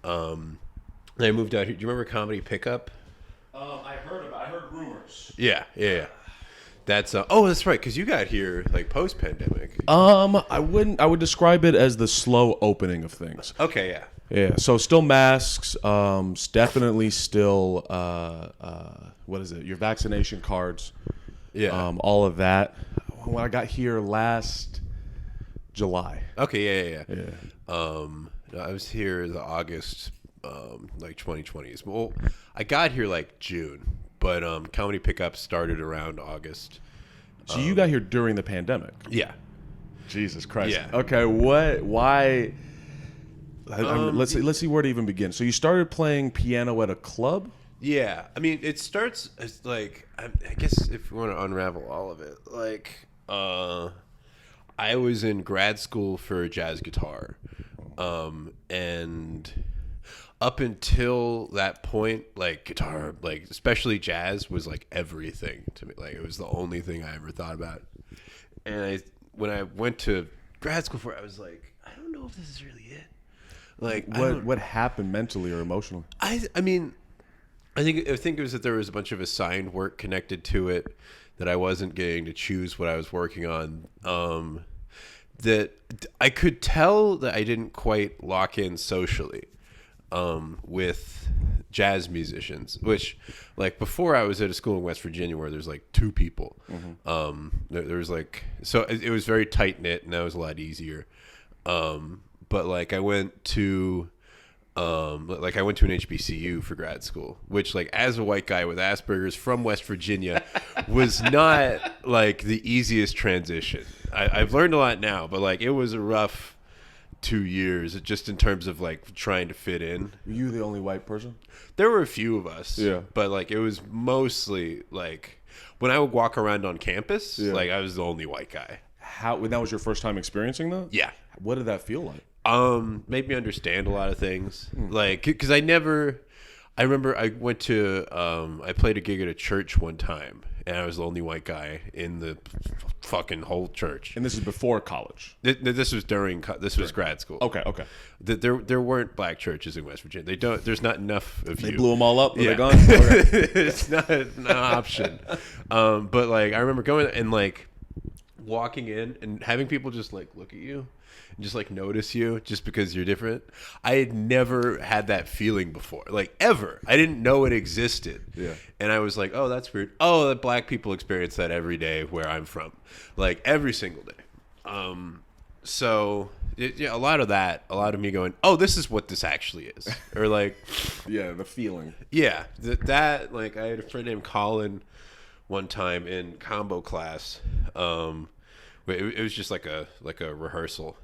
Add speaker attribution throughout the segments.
Speaker 1: Then I moved out here. Do you remember Comedy Pickup?
Speaker 2: I heard rumors.
Speaker 1: Yeah. That's oh, that's right, because you got here like post-pandemic.
Speaker 2: I would describe it as the slow opening of things.
Speaker 1: Okay, yeah.
Speaker 2: Yeah, so still masks, definitely still, what is it, your vaccination cards,
Speaker 1: Yeah.
Speaker 2: all of that. When I got here last July.
Speaker 1: Okay, yeah.
Speaker 2: Yeah.
Speaker 1: I was here the August, like 2020s. Well, I got here like June, but Comedy Pickup started around August.
Speaker 2: So you got here during the pandemic?
Speaker 1: Yeah.
Speaker 2: Jesus Christ.
Speaker 1: Yeah.
Speaker 2: Okay, why? Let's see where to even begin. So you started playing piano at a club?
Speaker 1: Yeah, I mean, it starts as like I guess if you want to unravel all of it, like I was in grad school for jazz guitar, and up until that point, like guitar, like especially jazz, was like everything to me. Like it was the only thing I ever thought about. And when I went to grad school for it, I was like, I don't know if this is really it. Like
Speaker 2: What happened mentally or emotionally?
Speaker 1: I mean, I think it was that there was a bunch of assigned work connected to it, that I wasn't getting to choose what I was working on. That I could tell that I didn't quite lock in socially with jazz musicians, which like before I was at a school in West Virginia where there's like 2 people. There was like, so it was very tight knit, and that was a lot easier. But like I went to an HBCU for grad school, which like as a white guy with Asperger's from West Virginia was not like the easiest transition. I've learned a lot now, but like it was a rough 2 years just in terms of like trying to fit in.
Speaker 2: Were you the only white person?
Speaker 1: There were a few of us,
Speaker 2: yeah,
Speaker 1: but like it was mostly like when I would walk around on campus, like I was the only white guy.
Speaker 2: When that was your first time experiencing that?
Speaker 1: Yeah.
Speaker 2: What did that feel like?
Speaker 1: Made me understand a lot of things. Like, because I remember I went to, I played a gig at a church one time, and I was the only white guy in the fucking whole church.
Speaker 2: And this is before college?
Speaker 1: This was this was grad school.
Speaker 2: Okay.
Speaker 1: There weren't black churches in West Virginia. There's not enough of you.
Speaker 2: They blew them all up?
Speaker 1: Yeah.
Speaker 2: They're gone? Okay.
Speaker 1: It's not an option. But like, I remember going and like walking in and having people just like look at you and just like notice you just because you're different. I had never had that feeling before, like ever. I didn't know it existed.
Speaker 2: Yeah. And
Speaker 1: I was like, oh, that's weird. Oh, that black people experience that every day where I'm from, like every single day. So a lot of me going, oh, this is what this actually is, or like,
Speaker 2: yeah, the feeling.
Speaker 1: Yeah, that like I had a friend named Colin one time in combo class. It was just like a rehearsal.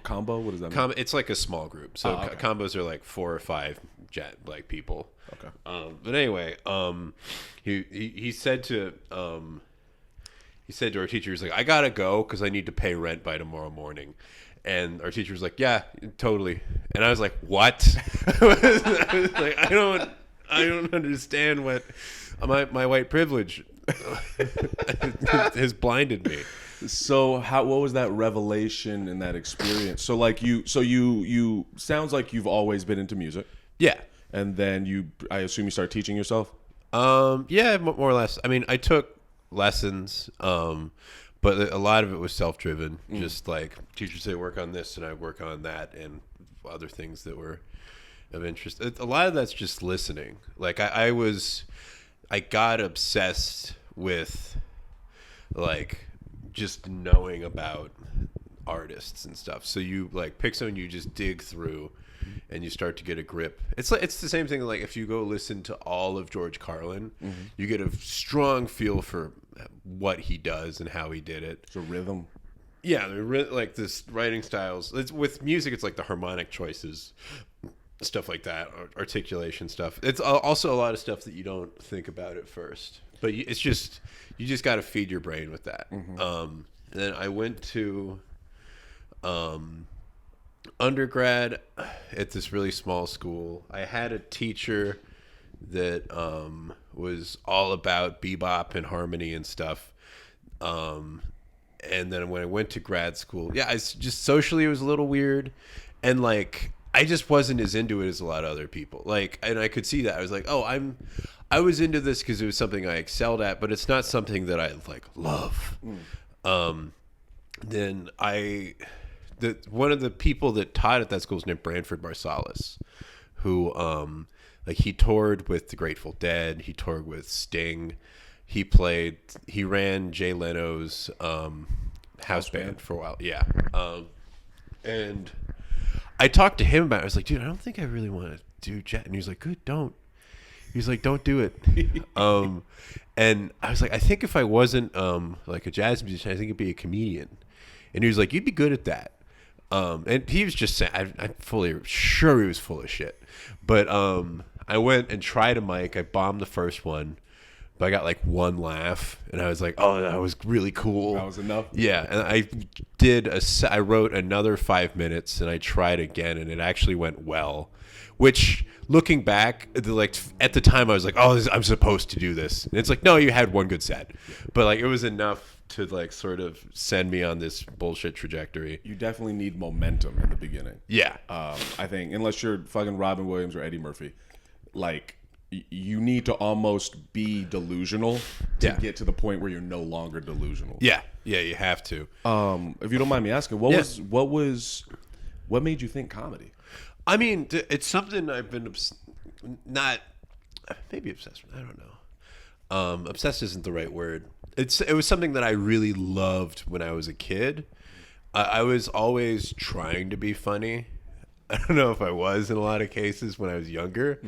Speaker 2: Combo? What does that mean?
Speaker 1: It's like a small group. So
Speaker 2: okay.
Speaker 1: Combos are like 4 or 5 like people.
Speaker 2: Okay.
Speaker 1: But anyway, he said to our teacher, he's like, I gotta go because I need to pay rent by tomorrow morning. And our teacher was like, yeah, totally. And I was like, what? I was like, I don't understand what my white privilege has blinded me.
Speaker 2: So what was that revelation in that experience? So like you sounds like you've always been into music.
Speaker 1: Yeah.
Speaker 2: And then I assume you started teaching yourself?
Speaker 1: Yeah, more or less. I mean, I took lessons, but a lot of it was self-driven. Just like teachers say, work on this, and I work on that, and other things that were of interest. A lot of that's just listening. Like I got obsessed with like just knowing about artists and stuff. So you like pick someone you just dig through and you start to get a grip. It's the same thing like if you go listen to all of George Carlin, you get a strong feel for what he does and how he did it.
Speaker 2: It's a rhythm.
Speaker 1: Yeah, like this writing styles. With music, it's like the harmonic choices, stuff like that, articulation stuff. It's also a lot of stuff that you don't think about at first, but you just got to feed your brain with that. And then I went to undergrad at this really small school. I had a teacher that was all about bebop and harmony and stuff. And then when I went to grad school, it's just socially it was a little weird. And like I just wasn't as into it as a lot of other people. Like, and I could see that. I was like, oh, I was into this because it was something I excelled at, but it's not something that I like love. Then one of the people that taught at that school is named Branford Marsalis, who like he toured with the Grateful Dead, he toured with Sting, he ran Jay Leno's house band for a while. Yeah. And I talked to him about it. I was like, dude, I don't think I really want to do jazz. And he was like, good, don't. He's like, don't do it. And I was like, I think if I wasn't like a jazz musician, I think I'd be a comedian. And he was like, you'd be good at that. And he was just saying, I'm fully sure he was full of shit. But I went and tried a mic. I bombed the first one, but I got like one laugh. And I was like, oh, that was really cool.
Speaker 2: That was enough?
Speaker 1: Yeah. And I wrote another 5 minutes and I tried again and it actually went well, which looking back, like at the time I was like, oh, I'm supposed to do this. And it's like, no, you had one good set. But like it was enough to like sort of send me on this bullshit trajectory.
Speaker 2: You definitely need momentum in the beginning.
Speaker 1: Yeah.
Speaker 2: I think unless you're fucking Robin Williams or Eddie Murphy, like you need to almost be delusional to get to the point where you're no longer delusional.
Speaker 1: Yeah. Yeah, you have to.
Speaker 2: If you don't mind me asking, what made you think comedy?
Speaker 1: I mean, it's something I've been maybe obsessed with. I don't know. Obsessed isn't the right word. It was something that I really loved when I was a kid. I was always trying to be funny. I don't know if I was in a lot of cases when I was younger.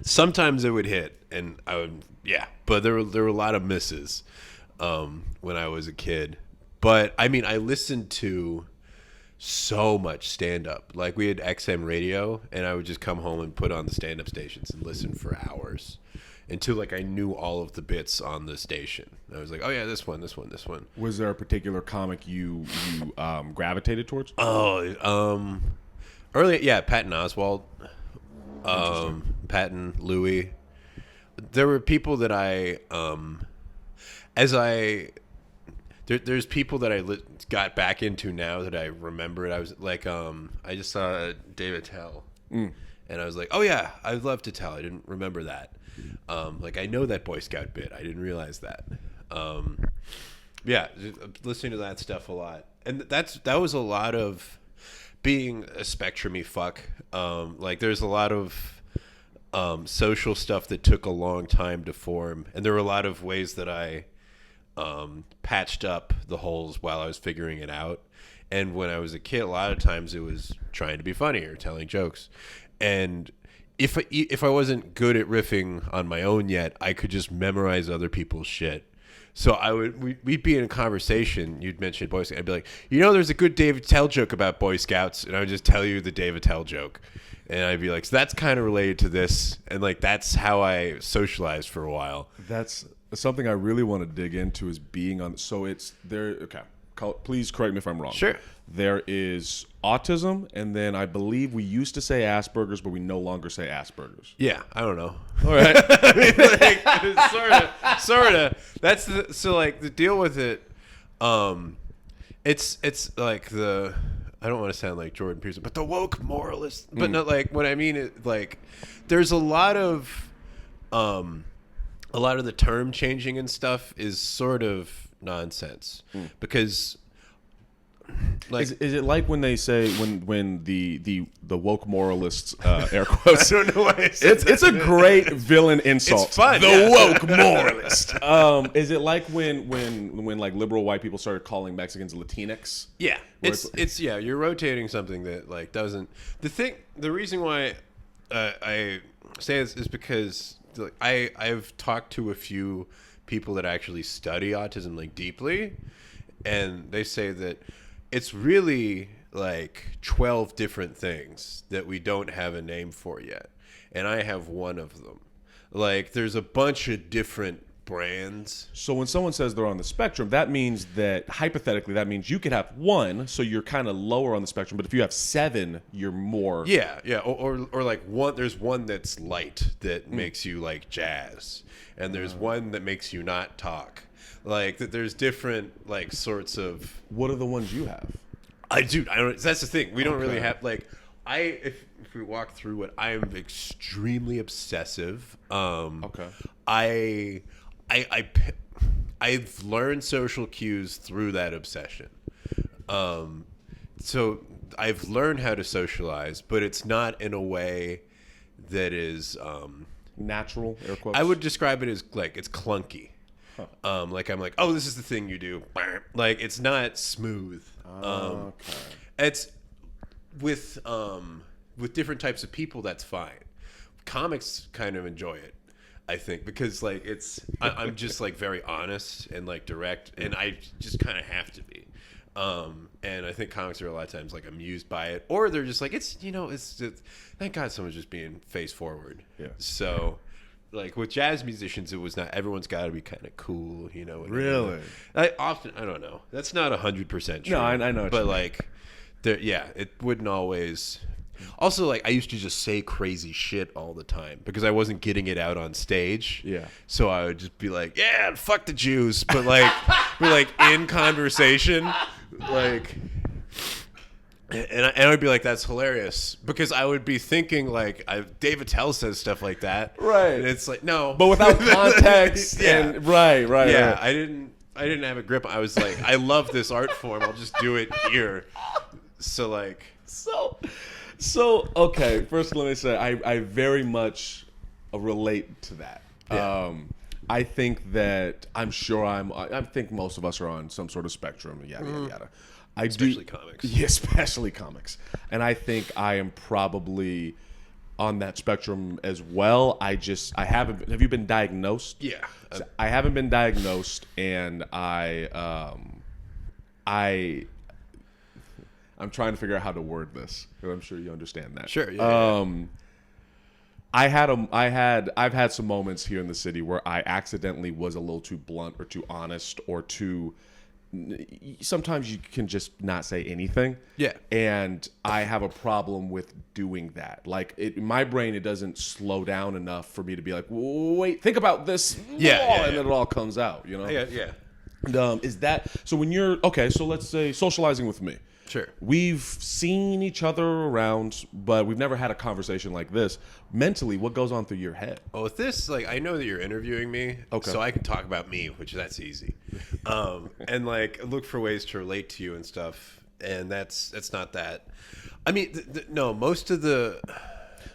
Speaker 1: Sometimes it would hit, and I would, but there were a lot of misses when I was a kid. But I mean, I listened to so much stand-up. Like we had XM radio, and I would just come home and put on the stand-up stations and listen for hours until like I knew all of the bits on the station. I was like, oh yeah, this one.
Speaker 2: Was there a particular comic you gravitated towards?
Speaker 1: Early, Patton Oswalt, Patton, Louis. There were people that there's people that I got back into now that I remembered. I was like, I just saw Dave Attell, and I was like, oh yeah, I'd love to tell. I didn't remember that. Like I know that Boy Scout bit. I didn't realize that. Listening to that stuff a lot, and that was a lot of being a spectrumy fuck. Like there's a lot of social stuff that took a long time to form, and there were a lot of ways that I patched up the holes while I was figuring it out. And when I was a kid, a lot of times it was trying to be funny or telling jokes. And if I wasn't good at riffing on my own yet, I could just memorize other people's shit. So we'd be in a conversation. You'd mention Boy Scouts. I'd be like, there's a good Dave Attell joke about Boy Scouts, and I would just tell you the Dave Attell joke, and I'd be like, so that's kind of related to this, and like that's how I socialized for a while.
Speaker 2: That's something I really want to dig into is being on. So it's there. Okay, please correct me if I'm wrong.
Speaker 1: Sure.
Speaker 2: There is autism, and then I believe we used to say Asperger's, but we no longer say Asperger's.
Speaker 1: Yeah, I don't know.
Speaker 2: All right.
Speaker 1: I mean, like, sort of. That's so like the deal with it. It's like I don't want to sound like Jordan Peterson, but the woke moralist. But not like what I mean is like there's a lot of the term changing and stuff is sort of nonsense because. Like,
Speaker 2: is it like when they say when the woke moralists air quotes?
Speaker 1: I don't know why I said
Speaker 2: it's a great villain insult.
Speaker 1: It's fun.
Speaker 2: The woke moralist. Is it like when like liberal white people started calling Mexicans Latinx?
Speaker 1: Yeah, it's you're rotating something that like doesn't. The reason why I say this is because like, I've talked to a few people that actually study autism like deeply, and they say that it's really like 12 different things that we don't have a name for yet. And I have one of them. Like there's a bunch of different brands.
Speaker 2: So when someone says they're on the spectrum, that means that hypothetically, that means you could have one, so you're kind of lower on the spectrum. But if you have 7, you're more.
Speaker 1: Yeah. Or like one, there's one that's light that makes you like jazz. And there's one that makes you not talk. Like that there's different like sorts of.
Speaker 2: What are the ones you have?
Speaker 1: I do. I don't. That's the thing. We don't really have like. If we walk through it, I am extremely obsessive.
Speaker 2: Okay.
Speaker 1: I I've learned social cues through that obsession. So I've learned how to socialize, but it's not in a way that is.
Speaker 2: Natural, air quotes.
Speaker 1: I would describe it as like it's clunky. Like I'm like, oh, this is the thing you do. Like it's not smooth.
Speaker 2: Okay.
Speaker 1: It's with different types of people. That's fine. Comics kind of enjoy it, I think, because like I'm just like very honest and like direct, and I just kind of have to be. And I think comics are a lot of times like amused by it, or they're just like it's thank God someone's just being face forward.
Speaker 2: Yeah.
Speaker 1: So. Like with jazz musicians, it was not everyone's got to be kind of cool,
Speaker 2: Really?
Speaker 1: I don't know. That's not 100% true.
Speaker 2: No, I know.
Speaker 1: But like, it wouldn't always. Also, like I used to just say crazy shit all the time because I wasn't getting it out on stage.
Speaker 2: Yeah.
Speaker 1: So I would just be like, "Yeah, fuck the Jews," but like, we're like in conversation, like. And I would be like, that's hilarious. Because I would be thinking, like, Dave Attell says stuff like that.
Speaker 2: Right.
Speaker 1: And it's like, no.
Speaker 2: But without context.
Speaker 1: Yeah.
Speaker 2: And, right.
Speaker 1: Yeah,
Speaker 2: Right.
Speaker 1: I didn't have a grip. I was like, I love this art form. I'll just do it here. So, like.
Speaker 2: So okay. First, let me say, I very much relate to that.
Speaker 1: Yeah.
Speaker 2: I think that I think most of us are on some sort of spectrum. Yada, yada, yada.
Speaker 1: Especially comics.
Speaker 2: Yeah, especially comics. And I think I am probably on that spectrum as well. I haven't. Have you been diagnosed?
Speaker 1: Yeah.
Speaker 2: I haven't been diagnosed, and I'm trying to figure out how to word this. I'm sure you understand that.
Speaker 1: Sure. Yeah.
Speaker 2: I've had some moments here in the city where I accidentally was a little too blunt or too honest or too. Sometimes you can just not say anything.
Speaker 1: Yeah.
Speaker 2: And I have a problem with doing that. Like in my brain, it doesn't slow down enough for me to be like, wait, think about this.
Speaker 1: Yeah.
Speaker 2: And then it all comes out,
Speaker 1: Yeah.
Speaker 2: And, is that so? When you're okay, so let's say socializing with me.
Speaker 1: Sure.
Speaker 2: We've seen each other around, but we've never had a conversation like this. Mentally, what goes on through your head?
Speaker 1: Oh, with this, like, I know that you're interviewing me,
Speaker 2: Okay.
Speaker 1: so I can talk about me, which that's easy, and like look for ways to relate to you and stuff, and that's not that. I mean, no, most of the.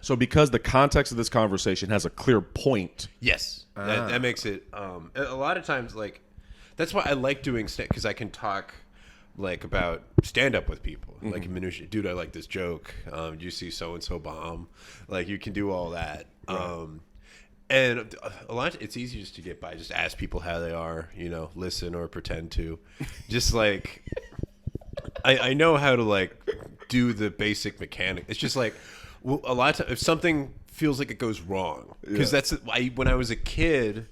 Speaker 2: So, because the context of this conversation has a clear point.
Speaker 1: Yes, that makes it. A lot of times, like, that's why I like doing because I can talk. Like about stand up with people, like minutia. Dude, I like this joke. Do you see so and so bomb? Like you can do all that.
Speaker 2: Right.
Speaker 1: And a lot. It's easy just to get by. Just ask people how they are. Listen or pretend to. Just like I know how to like do the basic mechanic. It's just like a lot of times if something feels like it goes wrong because that's when I was a kid.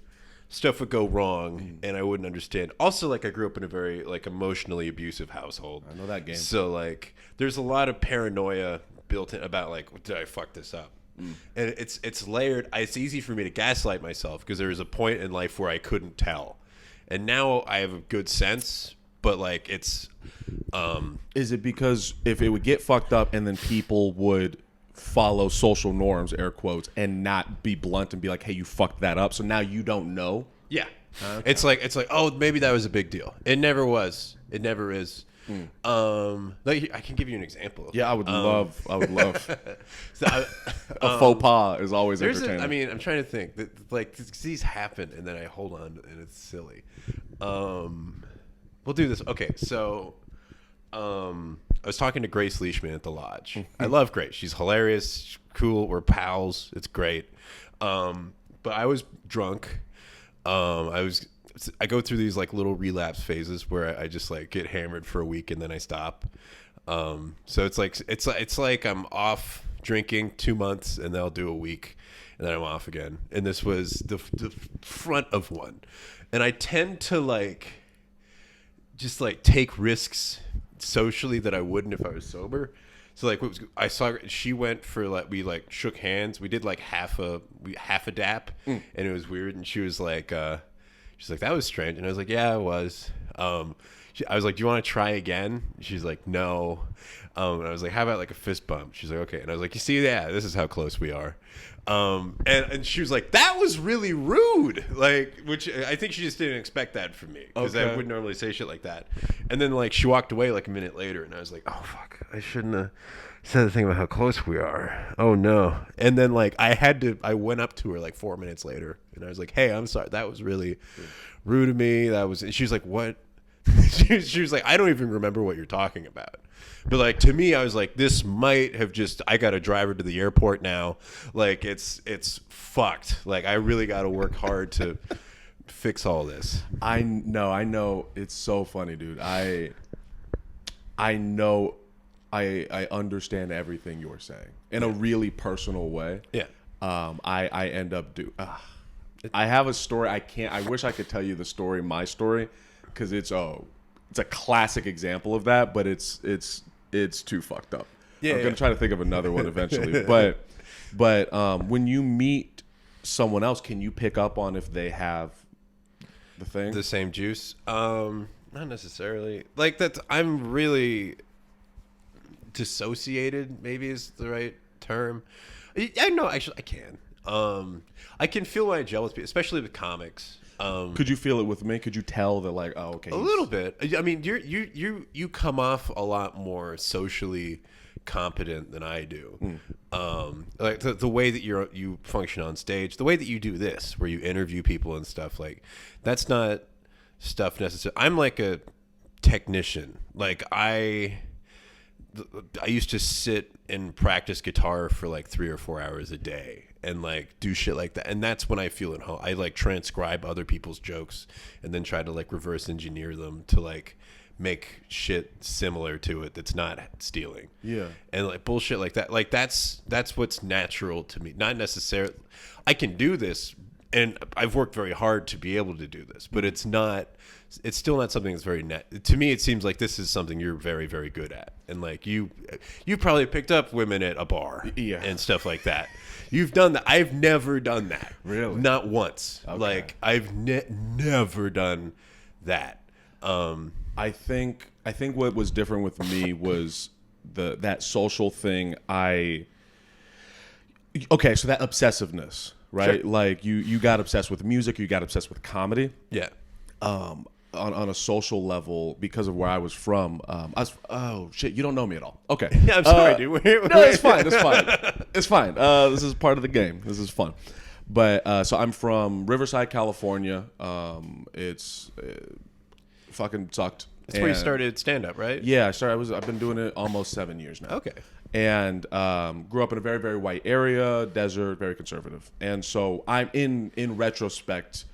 Speaker 1: Stuff would go wrong, and I wouldn't understand. Also, like I grew up in a very like emotionally abusive household.
Speaker 2: I know that game.
Speaker 1: So like, there's a lot of paranoia built in about like, did I fuck this up? And it's layered. It's easy for me to gaslight myself because there was a point in life where I couldn't tell, and now I have a good sense. But like, it's.
Speaker 2: Is it because if it would get fucked up and then people would follow social norms, air quotes, and not be blunt and be like, hey, you fucked that up, so now you don't know?
Speaker 1: Yeah. Okay. It's like, oh, maybe that was a big deal. It never was. It never is. Like, I can give you an example.
Speaker 2: Yeah, I would love.
Speaker 1: So
Speaker 2: a faux pas is always entertaining.
Speaker 1: I'm trying to think. Like, these happen, and then I hold on, and it's silly. We'll do this. Okay, so I was talking to Grace Leishman at the lodge. I love Grace. She's hilarious, she's cool. We're pals. It's great. But I was drunk. I go through these like little relapse phases where I just like get hammered for a week and then I stop. So it's like I'm off drinking 2 months and then I'll do a week and then I'm off again. And this was the front of one. And I tend to like just like take risks socially that I wouldn't if I was sober. So like I saw her, she went for like we like shook hands. We did like half a dap and it was weird and she was like that was strange and I was like, yeah, it was. I was like, do you want to try again? She's like, no. And I was like, how about like a fist bump? She's like, okay. And I was like, you see, yeah, this is how close we are. And she was like, that was really rude. Like, which I think she just didn't expect that from me, because I wouldn't normally say shit like that. And then like she walked away like a minute later, and I was like, oh fuck, I shouldn't have said the thing about how close we are. Oh no. And then like I went up to her like 4 minutes later, and I was like, hey, I'm sorry, that was really rude of me. And she was like, what? She was like, I don't even remember what you're talking about. But like, to me, I was like, this might have just, I got to drive her to the airport now. Like, it's fucked. Like, I really got to work hard to fix all this.
Speaker 2: I know. It's so funny, dude. I know, I understand everything you're saying in a really personal way.
Speaker 1: Yeah.
Speaker 2: I end up I have a story. I wish I could tell you the story, my story, because it's a classic example of that, but it's too fucked up. Yeah, I'm gonna try to think of another one eventually. but when you meet someone else, can you pick up on if they have the
Speaker 1: same juice? Not necessarily. Like that. I'm really dissociated. Maybe is the right term. I know. Actually, I can. I can feel when I gel with people, especially with comics.
Speaker 2: Could you feel it with me? Could you tell that, like, oh, okay,
Speaker 1: a little bit? I mean, you come off a lot more socially competent than I do. Like the way that you function on stage, the way that you do this, where you interview people and stuff, like that's not stuff necessarily. I'm like a technician. Like I used to sit and practice guitar for like 3 or 4 hours a day and like do shit like that. And that's when I feel at home. I like transcribe other people's jokes and then try to like reverse engineer them to like make shit similar to it that's not stealing.
Speaker 2: Yeah.
Speaker 1: And like bullshit like that. Like that's what's natural to me. Not necessarily I can do this, and I've worked very hard to be able to do this, but it's still not something that's very net. To me, it seems like this is something you're very, very good at. And like you probably picked up women at a bar and stuff like that. You've done that. I've never done that.
Speaker 2: Really?
Speaker 1: Not once. Okay. Like I've never done that.
Speaker 2: I think what was different with me was that social thing. Okay, so that obsessiveness, right? Sure. Like you got obsessed with music, you got obsessed with comedy.
Speaker 1: Yeah.
Speaker 2: On a social level, because of where I was from, oh shit, you don't know me at all. Okay.
Speaker 1: Yeah, I'm sorry, dude.
Speaker 2: No, it's fine. It's fine. It's fine. This is part of the game. This is fun. But so I'm from Riverside, California. It's fucking sucked.
Speaker 1: That's where you started stand-up, right?
Speaker 2: Yeah, I've been doing it almost 7 years now.
Speaker 1: Okay.
Speaker 2: And grew up in a very, very white area, desert, very conservative. And so I'm in retrospect,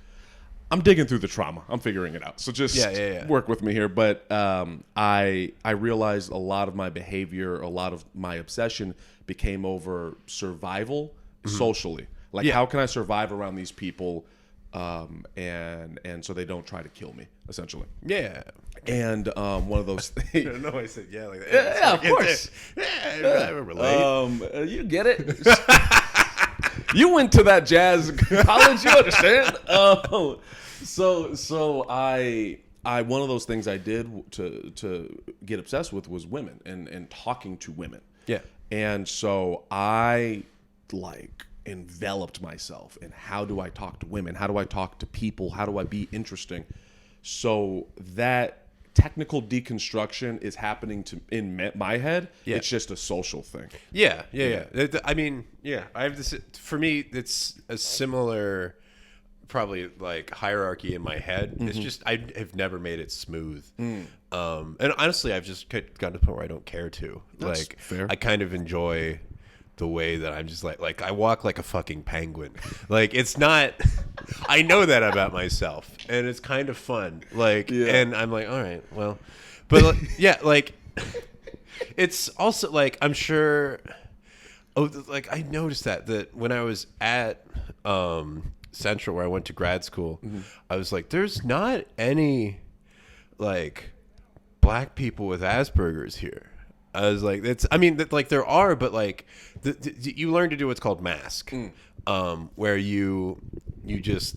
Speaker 2: I'm digging through the trauma. I'm figuring it out. So just work with me here. But I realized a lot of my behavior, a lot of my obsession became over survival socially. Like, how can I survive around these people and so they don't try to kill me, essentially.
Speaker 1: Yeah.
Speaker 2: And one of those things.
Speaker 1: I don't know. I said yeah like that.
Speaker 2: Yeah, of course.
Speaker 1: Yeah, I relate.
Speaker 2: You get it. You went to that jazz college, you understand? So I one of those things I did to get obsessed with was women and talking to women.
Speaker 1: Yeah.
Speaker 2: And so I like enveloped myself in how do I talk to women? How do I talk to people? How do I be interesting? So that technical deconstruction is happening in my head. Yeah. It's just a social thing.
Speaker 1: Yeah. I mean, yeah, I have this. For me, it's a similar, probably like hierarchy in my head. Mm-hmm. It's just I have never made it smooth. And honestly, I've just gotten to the point where I don't care to.
Speaker 2: That's
Speaker 1: like,
Speaker 2: fair.
Speaker 1: I kind of enjoy the way that I'm just like I walk like a fucking penguin. Like it's not. I know that about myself, and it's kind of fun. Like, and I'm like, all right, well, but yeah, like it's also like I'm sure. Oh, like I noticed that when I was at Central, where I went to grad school, I was like, there's not any like black people with Asperger's here. I was like, like there are, but like you learn to do what's called mask, where you just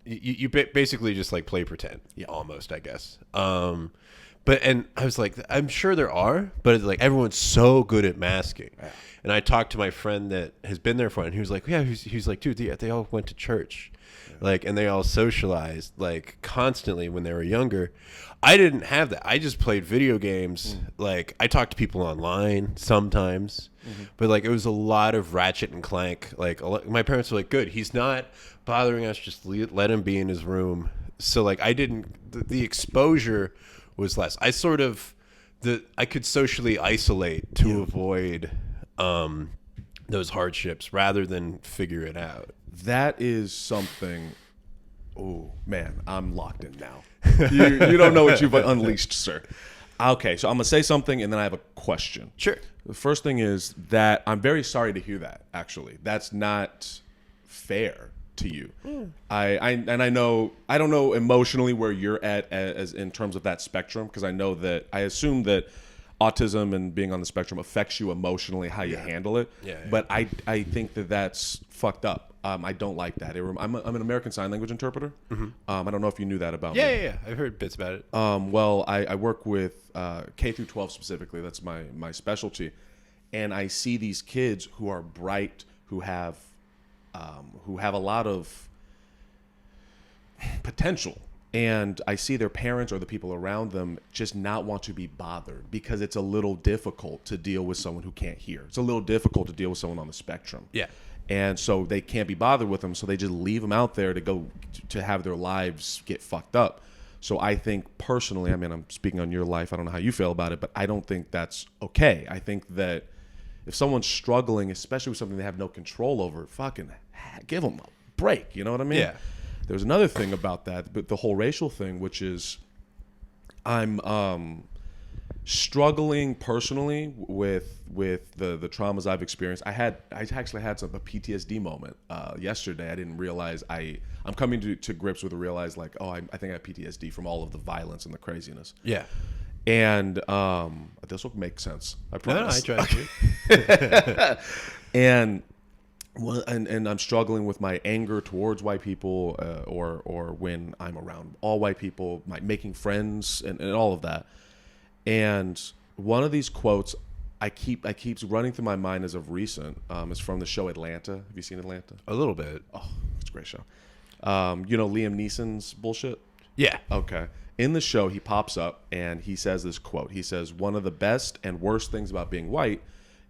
Speaker 1: basically just like play pretend,
Speaker 2: Yeah.
Speaker 1: almost, I guess. But and I was like, I'm sure there are, but it's like everyone's so good at masking.
Speaker 2: Yeah.
Speaker 1: And I talked to my friend that has been there for it, and he was like, yeah, he's like, dude, they all went to church, like, and they all socialized like constantly when they were younger. I didn't have that. I just played video games. Like, I talked to people online sometimes, but like it was a lot of Ratchet and Clank. Like, my parents were like, good, he's not bothering us. Just let him be in his room. So like I didn't. The exposure was less. I sort of I could socially isolate to avoid those hardships rather than figure it out.
Speaker 2: That is something. Oh man, I'm locked in now. You don't know what you've unleashed, sir. Okay, so I'm gonna say something and then I have a question.
Speaker 1: Sure.
Speaker 2: The first thing is that I'm very sorry to hear that. Actually, that's not fair to you. I don't know emotionally where you're at as in terms of that spectrum, because I assume that autism and being on the spectrum affects you emotionally, how you handle it.
Speaker 1: Yeah.
Speaker 2: But I think that's fucked up. I don't like that. I'm an American Sign Language interpreter. I don't know if you knew that about me.
Speaker 1: Yeah. I've heard bits about it.
Speaker 2: Well, I work with K through 12 specifically. That's my specialty, and I see these kids who are bright, who have a lot of potential, and I see their parents or the people around them just not want to be bothered because it's a little difficult to deal with someone who can't hear. It's a little difficult to deal with someone on the spectrum.
Speaker 1: Yeah.
Speaker 2: And so they can't be bothered with them, so they just leave them out there to go to have their lives get fucked up. So I think personally, I mean, I'm speaking on your life, I don't know how you feel about it, but I don't think that's okay. I think that if someone's struggling, especially with something they have no control over, fucking give them a break. You know what I mean?
Speaker 1: Yeah.
Speaker 2: There's another thing about that, but the whole racial thing, which is I'm struggling personally with the traumas I've experienced. I actually had a PTSD moment yesterday. I didn't realize I'm coming to grips with realize like, oh, I think I have PTSD from all of the violence and the craziness.
Speaker 1: Yeah.
Speaker 2: And this will make sense. I promise.
Speaker 1: No, I tried to.
Speaker 2: And I'm struggling with my anger towards white people, or when I'm around all white people, making friends and all of that. And one of these quotes I keeps running through my mind as of recent is from the show Atlanta. Have you seen Atlanta?
Speaker 1: A little bit.
Speaker 2: Oh, it's a great show. You know Liam Neeson's bullshit?
Speaker 1: Yeah.
Speaker 2: Okay. In the show, he pops up and he says this quote. He says, one of the best and worst things about being white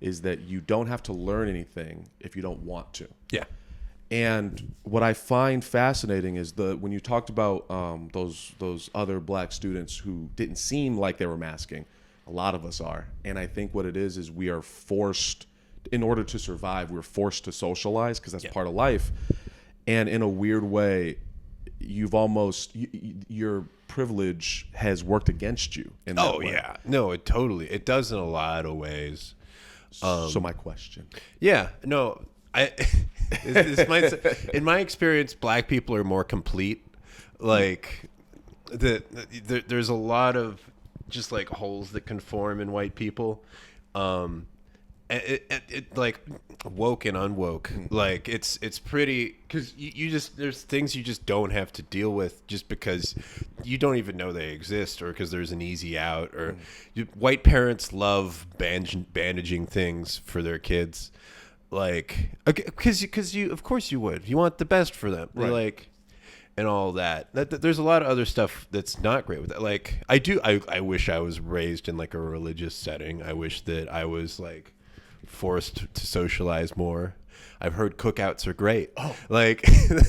Speaker 2: is that you don't have to learn anything if you don't want to.
Speaker 1: Yeah.
Speaker 2: And what I find fascinating is when you talked about those other black students who didn't seem like they were masking. A lot of us are. And I think what it is we are forced, in order to survive, we're forced to socialize because that's part of life. And in a weird way, your privilege has worked against you in that way.
Speaker 1: Yeah. No, it does in a lot of ways.
Speaker 2: So my question.
Speaker 1: Yeah. No, in my experience, black people are more complete. Like there's a lot of just like holes that can form in white people. It like woke and unwoke. Like it's pretty, because you just, there's things you just don't have to deal with just because you don't even know they exist, or because there's an easy out, or white parents love bandaging things for their kids. Like, because you, of course you would. You want the best for them.
Speaker 2: Right.
Speaker 1: Like, and all that. There's a lot of other stuff that's not great with that. Like, I wish I was raised in like a religious setting. I wish that I was like forced to socialize more. I've heard cookouts are great. Oh, like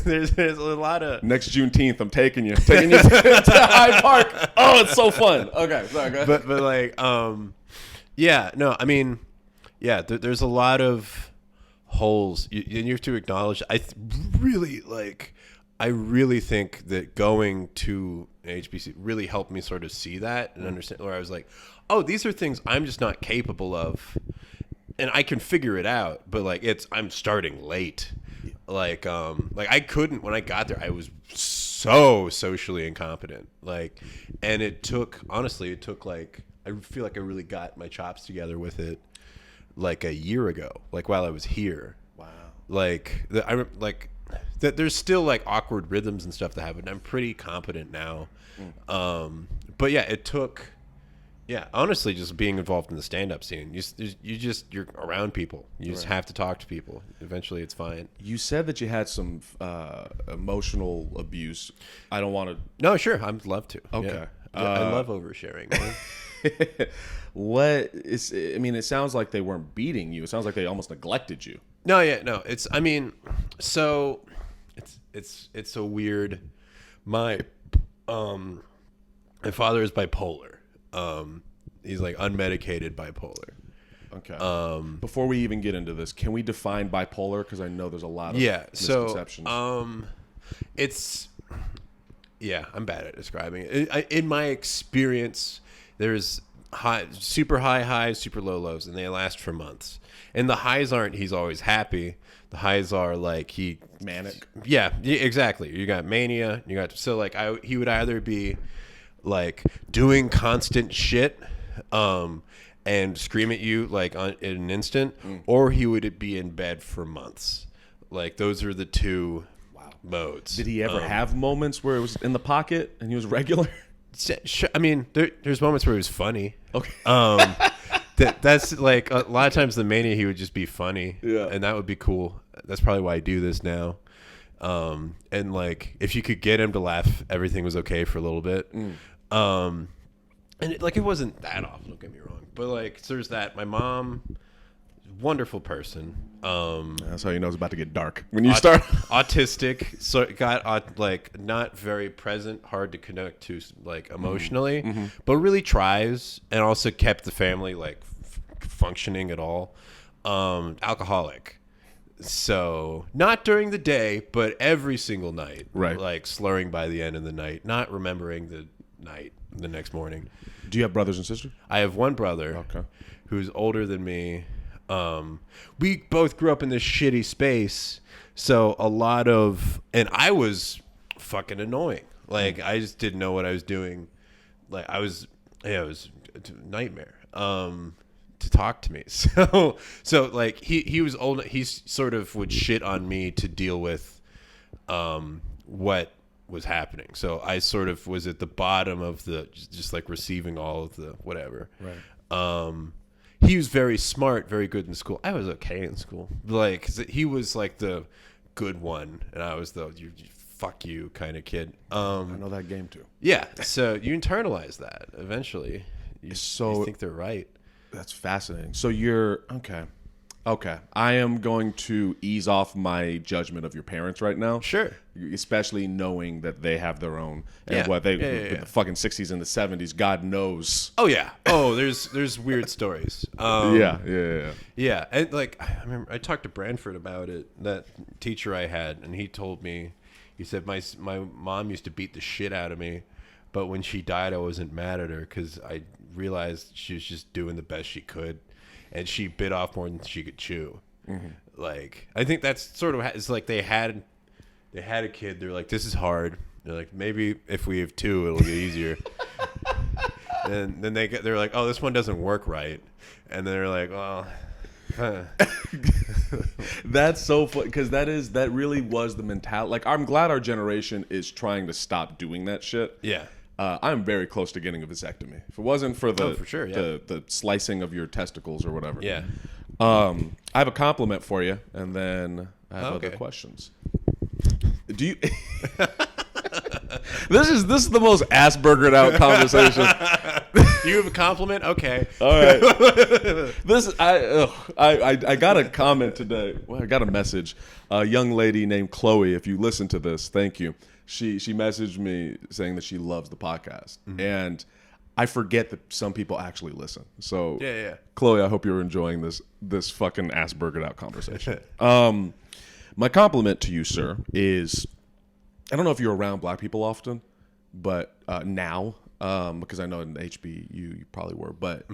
Speaker 1: there's a lot of
Speaker 2: next Juneteenth. I'm taking you to Hyde Park. Oh, it's so fun. Okay, sorry. Go ahead.
Speaker 1: But like yeah, no, I mean, yeah, there's a lot of holes, and you have to acknowledge. I really think that going to an HBC really helped me sort of see that and understand, where I was like, oh, these are things I'm just not capable of, and I can figure it out, but like I'm starting late. Like I couldn't, when I got there, I was so socially incompetent. Like, and it took like, I feel like I really got my chops together with it like a year ago, like while I was here.
Speaker 2: Wow.
Speaker 1: Like that there's still like awkward rhythms and stuff that happen. I'm pretty competent now. But yeah, it took. Yeah, honestly, just being involved in the stand-up scene, you're around people. You just have to talk to people. Eventually, it's fine.
Speaker 2: You said that you had some emotional abuse. I don't want to.
Speaker 1: No, sure, I'd love to.
Speaker 2: Okay,
Speaker 1: yeah. I love oversharing.
Speaker 2: What is? I mean, it sounds like they weren't beating you. It sounds like they almost neglected you.
Speaker 1: No, yeah, no. It's. I mean, so it's so weird. My father is bipolar. He's like unmedicated bipolar.
Speaker 2: Okay. Before we even get into this, can we define bipolar? Because I know there's a lot of misconceptions.
Speaker 1: It's I'm bad at describing it. In my experience, there's super high highs, super low lows, and they last for months. And the highs aren't he's always happy. The highs are like
Speaker 2: manic.
Speaker 1: Yeah, exactly. You got mania. He would either be like doing constant shit and scream at you like in an instant, or he would be in bed for months. Like those are the two modes.
Speaker 2: Did he ever have moments where it was in the pocket and he was regular?
Speaker 1: I mean, there's moments where he was funny.
Speaker 2: Okay.
Speaker 1: That's like a lot of times the mania he would just be funny.
Speaker 2: Yeah.
Speaker 1: And that would be cool. That's probably why I do this now. And like if you could get him to laugh, everything was okay for a little bit. And it wasn't that often, don't get me wrong, but like there's that. My mom, wonderful person.
Speaker 2: That's how you know it's about to get dark when you start.
Speaker 1: Autistic, so got like not very present, hard to connect to like emotionally, but really tries, and also kept the family like functioning at all. Alcoholic. So not during the day, but every single night,
Speaker 2: right? Like
Speaker 1: slurring by the end of the night, not remembering the night the next morning.
Speaker 2: Do you have brothers and sisters?
Speaker 1: I have one brother who's older than me. We both grew up in this shitty space, so and I was fucking annoying. Like I just didn't know what I was doing. Like it was a nightmare. To talk to me. So like he was old. He sort of would shit on me to deal with what was happening. So I sort of was at the bottom of the just like receiving all of the whatever.
Speaker 2: Right.
Speaker 1: He was very smart, very good in school. I was okay in school. Like he was like the good one, and I was the fuck you kind of kid.
Speaker 2: I know that game too.
Speaker 1: Yeah. So you internalize that eventually. You think they're right.
Speaker 2: That's fascinating. So you're okay. I am going to ease off my judgment of your parents right now.
Speaker 1: Sure.
Speaker 2: Especially knowing that they have their own and with the fucking 60s and the 70s, God knows.
Speaker 1: Oh yeah. Oh, there's weird stories. Yeah. And like I remember I talked to Branford about it, that teacher I had, and he told me, he said my mom used to beat the shit out of me, but when she died I wasn't mad at her because I realized she was just doing the best she could, and she bit off more than she could chew. Like I think that's sort of it's like they had a kid. They're like, this is hard. They're like, maybe if we have two, it'll get easier. And then they're like, oh, this one doesn't work right. And then they're like, well,
Speaker 2: that's so funny because that really was the mentality. Like I'm glad our generation is trying to stop doing that shit.
Speaker 1: Yeah.
Speaker 2: I'm very close to getting a vasectomy. If it wasn't for
Speaker 1: the
Speaker 2: the slicing of your testicles or whatever.
Speaker 1: Yeah.
Speaker 2: I have a compliment for you, and then I have other questions. Do you? This is the most Aspergered out conversation.
Speaker 1: You have a compliment? Okay.
Speaker 2: All right. I got a comment today. Well, I got a message. A young lady named Chloe. If you listen to this, thank you. She messaged me saying that she loves the podcast, and I forget that some people actually listen. So
Speaker 1: yeah.
Speaker 2: Chloe, I hope you're enjoying this fucking Aspergered out conversation. My compliment to you, sir, is I don't know if you're around black people often, but now because I know in HB you probably were, but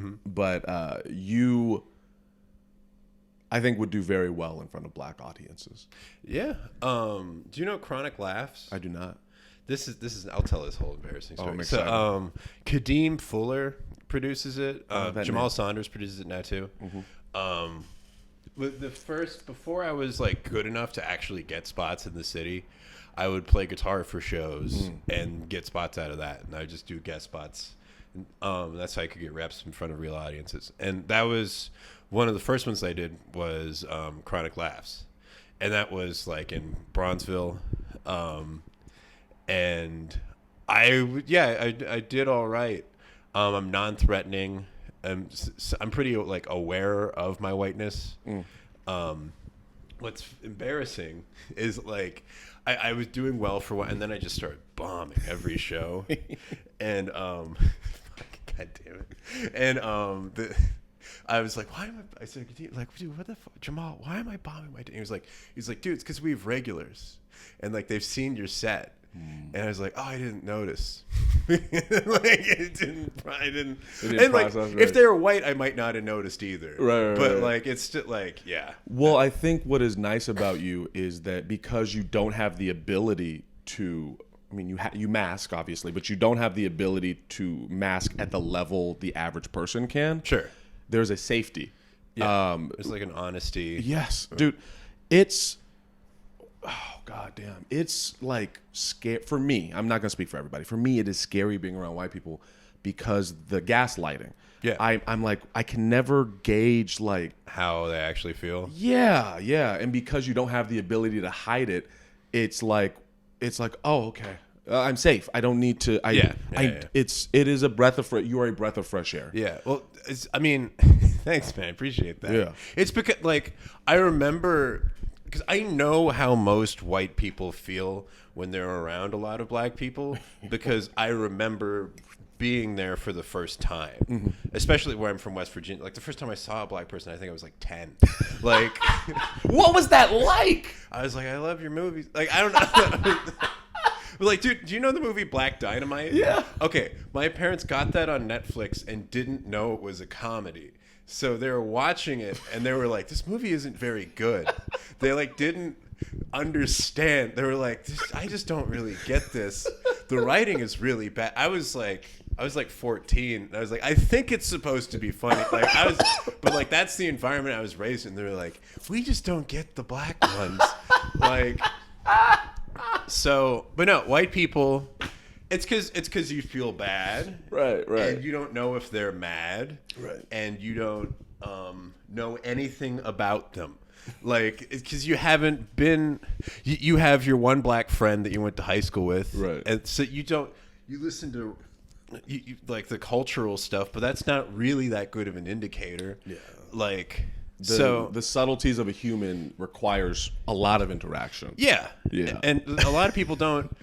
Speaker 2: you I think would do very well in front of black audiences.
Speaker 1: Yeah. Do you know Chronic Laughs?
Speaker 2: I do not.
Speaker 1: This is I'll tell this whole embarrassing story.
Speaker 2: I'm excited.
Speaker 1: So Kadeem Fuller produces it. Jamal Saunders produces it now too. Before I was like good enough to actually get spots in the city, I would play guitar for shows and get spots out of that, and I would just do guest spots. That's how I could get reps in front of real audiences, and that was one of the first ones I did was Chronic Laughs, and that was like in Bronzeville, and I did all right. I'm non-threatening. I'm pretty like aware of my whiteness. What's embarrassing is like I was doing well for what, and then I just started bombing every show, and God damn it, and I was like, why am I said, like, dude, what the fuck, Jamal? Why am I bombing my team? He's like, dude, it's because we have regulars, and like they've seen your set. And I was like, oh, I didn't notice. Like it didn't. I didn't. And like, right. If they were white, I might not have noticed either. Right. But like, it's just like, yeah.
Speaker 2: Well, I think what is nice about you is that because you don't have the ability to. I mean, you mask obviously, but you don't have the ability to mask at the level the average person can.
Speaker 1: Sure.
Speaker 2: There's a safety.
Speaker 1: Yeah. There's like an honesty.
Speaker 2: Yes, dude. It's. Oh, God damn. It's like scary. For me, I'm not going to speak for everybody. For me, it is scary being around white people because the gaslighting.
Speaker 1: Yeah.
Speaker 2: I'm like, I can never gauge like.
Speaker 1: How they actually feel.
Speaker 2: Yeah, yeah. And because you don't have the ability to hide it, it's like, oh, okay. I'm safe. I don't need to. It is a breath of fresh. You are a breath of fresh air.
Speaker 1: Yeah. Well, I mean, thanks, man. I appreciate that.
Speaker 2: Yeah.
Speaker 1: It's because like I remember. Because I know how most white people feel when they're around a lot of black people, because I remember being there for the first time, especially where I'm from, West Virginia. Like the first time I saw a black person, I think I was like 10. Like,
Speaker 2: what was that like?
Speaker 1: I was like, I love your movies. Like, I don't know. But like, dude, do you know the movie Black Dynamite?
Speaker 2: Yeah.
Speaker 1: Okay, my parents got that on Netflix and didn't know it was a comedy. So they were watching it and they were like, this movie isn't very good. They like didn't understand. They were like, I just don't really get this. The writing is really bad. I was like 14. And I was like, I think it's supposed to be funny. Like but like that's the environment I was raised in. They were like, we just don't get the black ones. Like, so, but no, white people. It's because you feel bad,
Speaker 2: right,
Speaker 1: and you don't know if they're mad,
Speaker 2: right,
Speaker 1: and you don't know anything about them, like because you haven't been. You have your one black friend that you went to high school with,
Speaker 2: right,
Speaker 1: and so you listen to you like the cultural stuff, but that's not really that good of an indicator.
Speaker 2: Yeah,
Speaker 1: like
Speaker 2: the subtleties of a human requires a lot of interaction.
Speaker 1: Yeah,
Speaker 2: yeah,
Speaker 1: and a lot of people don't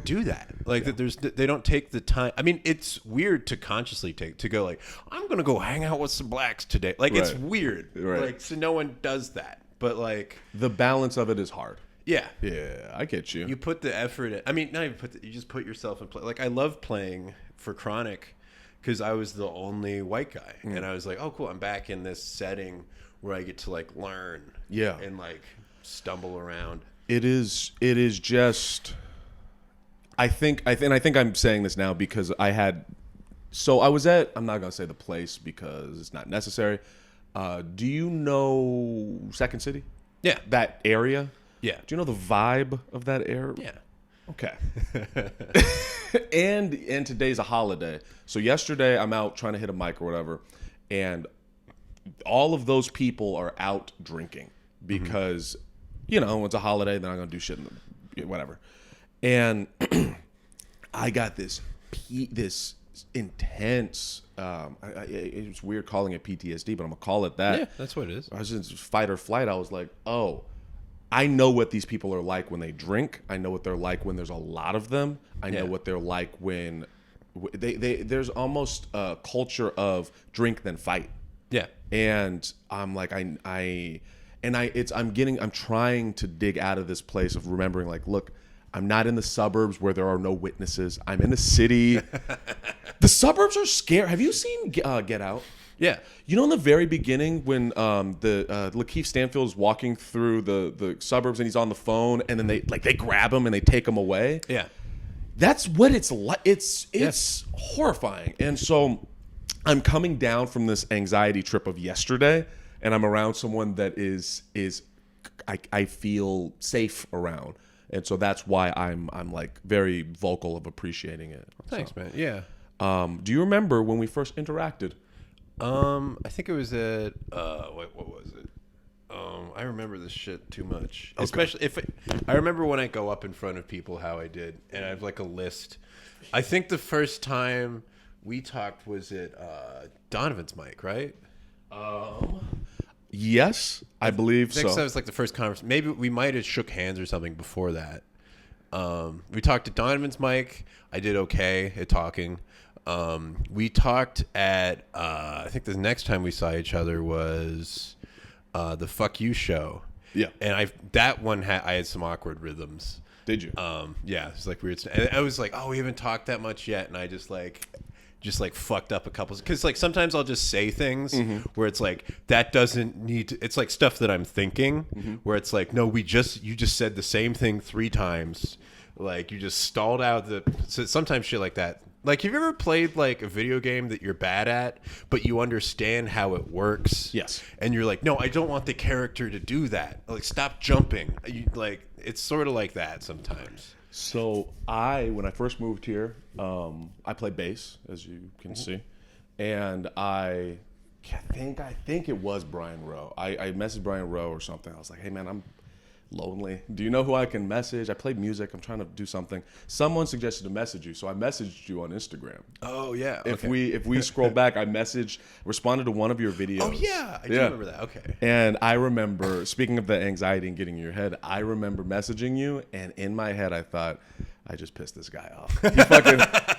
Speaker 1: do that. Like that they don't take the time. I mean, it's weird to consciously to go like, I'm gonna go hang out with some blacks today. Like it's weird.
Speaker 2: Right.
Speaker 1: Like so no one does that. But like
Speaker 2: the balance of it is hard.
Speaker 1: Yeah.
Speaker 2: Yeah, I get you.
Speaker 1: You put the effort in. I mean, not even you just put yourself in play. Like I love playing for Chronic because I was the only white guy. And I was like, oh cool, I'm back in this setting where I get to like learn.
Speaker 2: Yeah.
Speaker 1: And like stumble around.
Speaker 2: It is just I think I'm saying this now because I was at, I'm not going to say the place because it's not necessary. Do you know Second City?
Speaker 1: Yeah.
Speaker 2: That area?
Speaker 1: Yeah.
Speaker 2: Do you know the vibe of that area?
Speaker 1: Yeah.
Speaker 2: Okay. and today's a holiday. So yesterday I'm out trying to hit a mic or whatever, and all of those people are out drinking because, it's a holiday, they're not going to do shit whatever. And I got this intense. It's weird calling it PTSD, but I'm gonna call it that.
Speaker 1: Yeah, that's what it is.
Speaker 2: I was just fight or flight. I was like, oh, I know what these people are like when they drink. I know what they're like when there's a lot of them. I know what they're like when there's almost a culture of drink then fight.
Speaker 1: Yeah,
Speaker 2: and I'm like I'm trying to dig out of this place of remembering like, look. I'm not in the suburbs where there are no witnesses. I'm in a city. The suburbs are scary. Have you seen Get Out?
Speaker 1: Yeah.
Speaker 2: You know, in the very beginning when Lakeith Stanfield is walking through the suburbs and he's on the phone and then they grab him and they take him away.
Speaker 1: Yeah.
Speaker 2: That's what it's like. It's horrifying. And so I'm coming down from this anxiety trip of yesterday and I'm around someone that is I feel safe around. And so that's why I'm like very vocal of appreciating it.
Speaker 1: Thanks, man. Yeah.
Speaker 2: Do you remember when we first interacted?
Speaker 1: I think it was at what was it? I remember this shit too much. Okay. Especially I remember when I go up in front of people how I did, and I have like a list. I think the first time we talked was at Donovan's mic, right?
Speaker 2: Yes, I believe so.
Speaker 1: I think that was like the first conversation. Maybe we might have shook hands or something before that. We talked at Donovan's mic. I did okay at talking. We talked at I think the next time we saw each other was the Fuck You show.
Speaker 2: Yeah,
Speaker 1: and I had some awkward rhythms.
Speaker 2: Did you?
Speaker 1: Yeah, it's like weird. And I was like, oh, we haven't talked that much yet, and I just like fucked up a couple, because like sometimes I'll just say things where it's like that doesn't need to, it's like stuff that I'm thinking where it's like, no, you just said the same thing 3 times, like you just stalled out so sometimes shit like that. Like, have you ever played like a video game that you're bad at, but you understand how it works?
Speaker 2: Yes.
Speaker 1: And you're like, no, I don't want the character to do that. Like, stop jumping. It's sort of like that sometimes.
Speaker 2: So when I first moved here, I play bass, as you can see, and I think it was Brian Rowe. I messaged Brian Rowe or something. I was like, hey man, I'm lonely. Do you know who I can message? I play music. I'm trying to do something. Someone suggested to message you, so I messaged you on Instagram.
Speaker 1: Oh yeah. Okay.
Speaker 2: If we scroll back, I responded to one of your videos.
Speaker 1: Oh yeah, I do remember that. Okay.
Speaker 2: And I remember, speaking of the anxiety and getting in your head, I remember messaging you, and in my head I thought, I just pissed this guy off.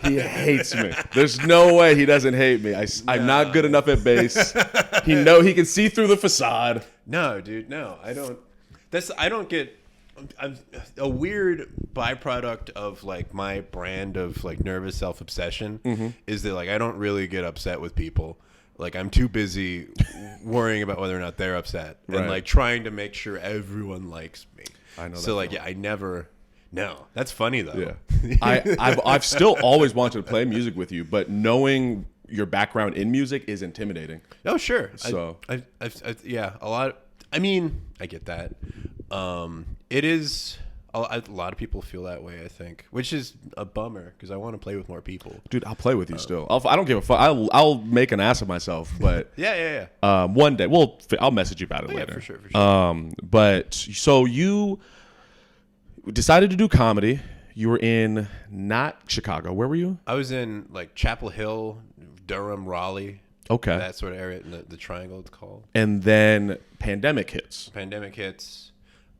Speaker 2: He hates me. There's no way he doesn't hate me. I'm not good enough at bass. He can see through the facade.
Speaker 1: No, dude, no, I don't. I'm a weird byproduct of like my brand of like nervous self-obsession is that like I don't really get upset with people. Like I'm too busy worrying about whether or not they're upset and like trying to make sure everyone likes me.
Speaker 2: I know.
Speaker 1: So like I never. No, that's funny though.
Speaker 2: Yeah, I've still always wanted to play music with you, but knowing your background in music is intimidating.
Speaker 1: Oh sure.
Speaker 2: So
Speaker 1: yeah, a lot. I mean, I get that. It is a lot of people feel that way, I think, which is a bummer because I want to play with more people.
Speaker 2: Dude, I'll play with you still. I don't give a fuck. I'll make an ass of myself, but
Speaker 1: yeah.
Speaker 2: One day, I'll message you about it later.
Speaker 1: Yeah, for sure.
Speaker 2: But so you decided to do comedy. You were in not Chicago. Where were you?
Speaker 1: I was in like Chapel Hill, Durham, Raleigh.
Speaker 2: Okay.
Speaker 1: That sort of area, in the triangle it's called.
Speaker 2: And then pandemic hits.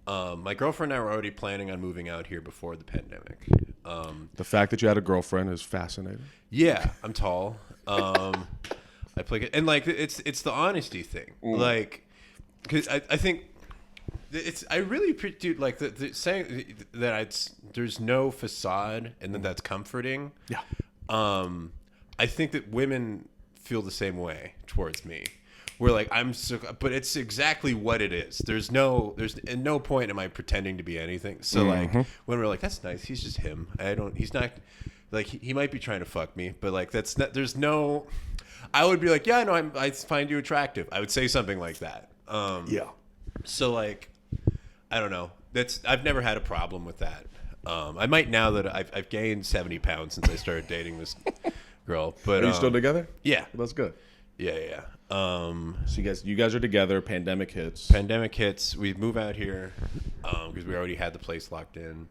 Speaker 1: My girlfriend and I were already planning on moving out here before the pandemic.
Speaker 2: The fact that you had a girlfriend is fascinating.
Speaker 1: Yeah, I'm tall. I play, and like it's the honesty thing. Like, because I think I really appreciate like the saying that there's no facade and then that's comforting.
Speaker 2: Yeah.
Speaker 1: I think that women feel the same way towards me. We're like, but it's exactly what it is. There's at no point am I pretending to be anything. So like when we're like, that's nice. He's just him. He's not like, he might be trying to fuck me, but like, that's not, there's no, I would be like, yeah, no, I find you attractive. I would say something like that.
Speaker 2: Yeah.
Speaker 1: So like, I don't know. I've never had a problem with that. I might now that I've gained 70 pounds since I started dating this girl. But
Speaker 2: are you still together?
Speaker 1: Yeah,
Speaker 2: that's good.
Speaker 1: Yeah.
Speaker 2: So you guys are together. Pandemic hits.
Speaker 1: We move out here because we already had the place locked in.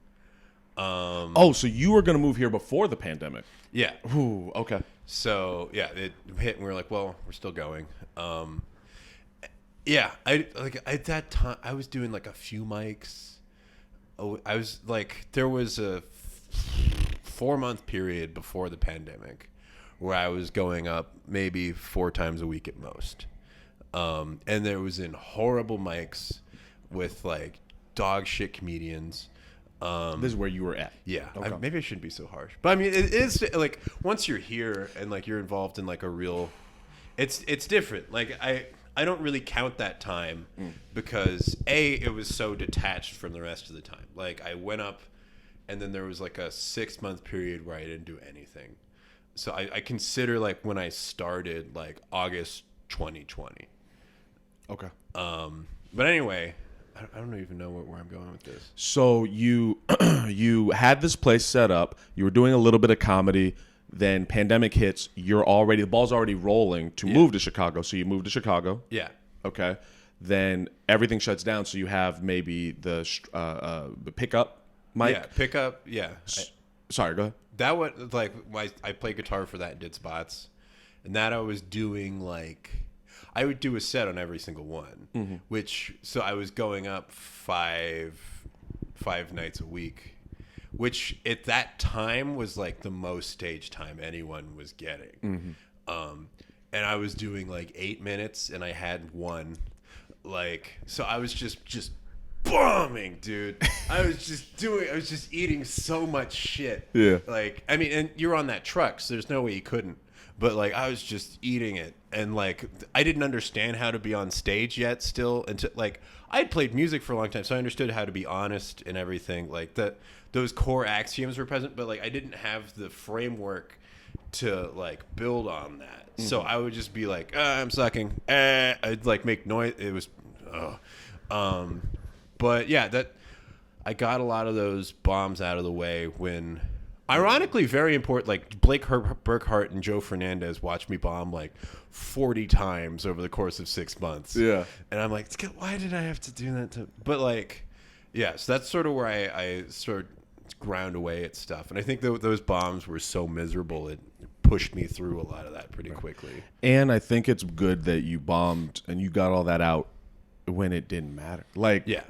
Speaker 2: So you were gonna move here before the pandemic?
Speaker 1: Yeah.
Speaker 2: Ooh, okay.
Speaker 1: So yeah, it hit, and we were like, well, we're still going. Yeah, at that time I was doing like a few mics. I was like, there was a 4-month period before the pandemic where I was going up maybe 4 times a week at most. And there was in horrible mics with like dog shit comedians.
Speaker 2: This is where you were at.
Speaker 1: Yeah.
Speaker 2: Okay.
Speaker 1: Maybe I shouldn't be so harsh. But I mean, it is like once you're here and like you're involved in like a real, it's different. Like I don't really count that time because it was so detached from the rest of the time. Like I went up and then there was like a 6-month period where I didn't do anything. So I consider like when I started like August 2020.
Speaker 2: Okay.
Speaker 1: But anyway, I don't even know where I'm going with this.
Speaker 2: So you you had this place set up. You were doing a little bit of comedy. Then pandemic hits. The ball's already rolling to move to Chicago. So you move to Chicago.
Speaker 1: Yeah.
Speaker 2: Okay. Then everything shuts down. So you have maybe the pickup mic.
Speaker 1: Yeah, pickup. Yeah.
Speaker 2: Sorry, go ahead.
Speaker 1: That was like I played guitar for that and did spots, and that I was doing like I would do a set on every single one, which so I was going up five nights a week, which at that time was like the most stage time anyone was getting, and I was doing like 8 minutes, and I had one, like so I was just bombing, dude. I was just eating so much shit.
Speaker 2: Yeah.
Speaker 1: Like, I mean, and you're on that truck, so there's no way you couldn't. But like, I was just eating it, and like, I didn't understand how to be on stage yet. Still, until like, I had played music for a long time, so I understood how to be honest and everything. Like that, those core axioms were present, but like, I didn't have the framework to like build on that. So I would just be like, I'm sucking. I'd like make noise. It was, but yeah, that I got a lot of those bombs out of the way when, ironically, very important. Like Blake Burkhart and Joe Fernandez watched me bomb like 40 times over the course of 6 months.
Speaker 2: Yeah,
Speaker 1: and I'm like, why did I have to do that? But like, yeah, so that's sort of where I sort of ground away at stuff. And I think those bombs were so miserable it pushed me through a lot of that pretty quickly.
Speaker 2: and I think it's good that you bombed and you got all that out when it didn't matter. Like,
Speaker 1: Yeah.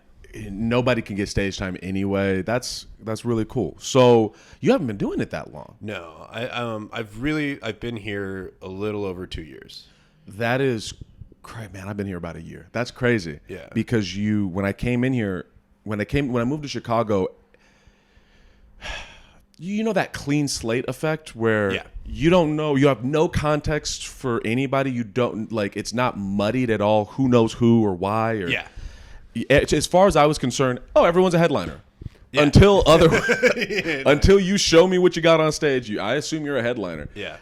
Speaker 2: Nobody can get stage time anyway. That's really cool. So you haven't been doing it that long.
Speaker 1: No, I've been here a little over 2 years.
Speaker 2: That is crazy, man. I've been here about a year. That's crazy.
Speaker 1: Yeah.
Speaker 2: Because when I moved to Chicago, you know that clean slate effect where you don't know, you have no context for anybody. You don't like, it's not muddied at all. Who knows who or why or As far as I was concerned, everyone's a headliner. Yeah. Until you show me what you got on stage, I assume you're a headliner.
Speaker 1: Yeah.